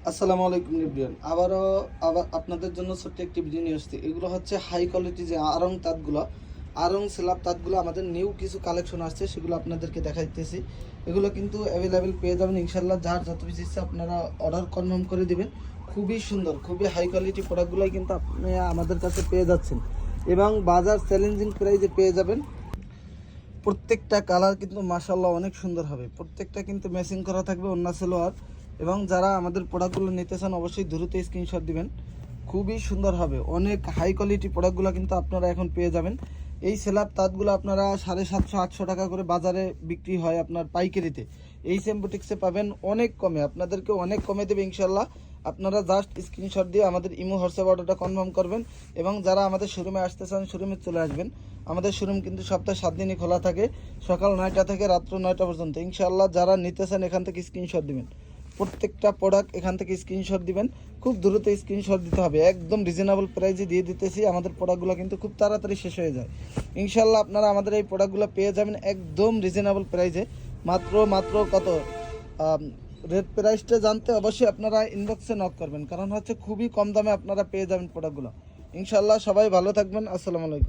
আসসালামু আলাইকুম এভরিওয়ান। আবার আপনাদের জন্য ছোট্ট একটি ভিডিও নিয়ে আসছি। এগুলো হচ্ছে হাই কোয়ালিটি যে আড়ং তাঁতগুলো, আড়ং স্ল্যাব তাঁতগুলো আমাদের নিউ কিছু কালেকশন আসছে, সেগুলো আপনাদেরকে দেখাইতেছি। এগুলো কিন্তু অ্যাভেলেবেল পেয়ে যাবেন ইনশাল্লাহ। যার যত পিস ইচ্ছে আপনারা অর্ডার কনফার্ম করে দিবেন। খুবই সুন্দর, খুবই হাই কোয়ালিটি প্রোডাক্টগুলোই কিন্তু আপনি আমাদের কাছে পেয়ে যাচ্ছেন এবং বাজার চ্যালেঞ্জিং প্রাইসে পেয়ে যাবেন। প্রত্যেকটা কালার কিন্তু মাশাআল্লাহ অনেক সুন্দর হবে। প্রত্যেকটা কিন্তু ম্যাচিং করা থাকবে ওন্না সালোয়ার। এবং যারা আমাদের প্রোডাক্টগুলো নিতে চান অবশ্যই দ্রুত স্ক্রিনশট দিবেন। খুবই সুন্দর হবে, অনেক হাই কোয়ালিটি প্রোডাক্টগুলো কিন্তু আপনারা এখন পেয়ে যাবেন। এই সেলার তাঁতগুলো আপনারা 750-800 টাকা করে বাজারে বিক্রি হয় আপনার পাইকারিতে। এই সেম বুটিক্সে পাবেন অনেক কমে, আপনাদেরকে অনেক কমে দেবে ইনশাল্লাহ। আপনারা জাস্ট স্ক্রিনশট দিয়ে আমাদের ইমো হোয়াটসঅ্যাপ অর্ডারটা কনফার্ম করবেন এবং যারা আমাদের শোরুমে আসতে চান শোরুমে চলে আসবেন। আমাদের শোরুম কিন্তু সপ্তাহে 7 দিনই খোলা থাকে, সকাল 9টা থেকে রাত্র 9টা পর্যন্ত ইনশাআল্লাহ। যারা নিতে চান এখান থেকে স্ক্রিনশট দিবেন, প্রত্যেকটা প্রোডাক্ট এখান থেকে স্ক্রিনশট দিবেন। খুব দ্রুত স্ক্রিনশট দিতে হবে, একদম রিজনেবল প্রাইসে দিয়ে দিতেছি। আমাদের প্রোডাক্টগুলো কিন্তু খুব তাড়াতাড়ি শেষ হয়ে যায় ইনশাআল্লাহ। আপনারা আমাদের এই প্রোডাক্টগুলো পেয়ে যাবেন একদম রিজনেবল প্রাইসে। মাত্র কত রেট প্রাইসটা জানতে অবশ্যই আপনারা ইনবক্সে নক করবেন, কারণ হচ্ছে খুবই কম দামে আপনারা পেয়ে যাবেন প্রোডাক্টগুলো ইনশাআল্লাহ। সবাই ভালো থাকবেন, আসসালামু আলাইকুম।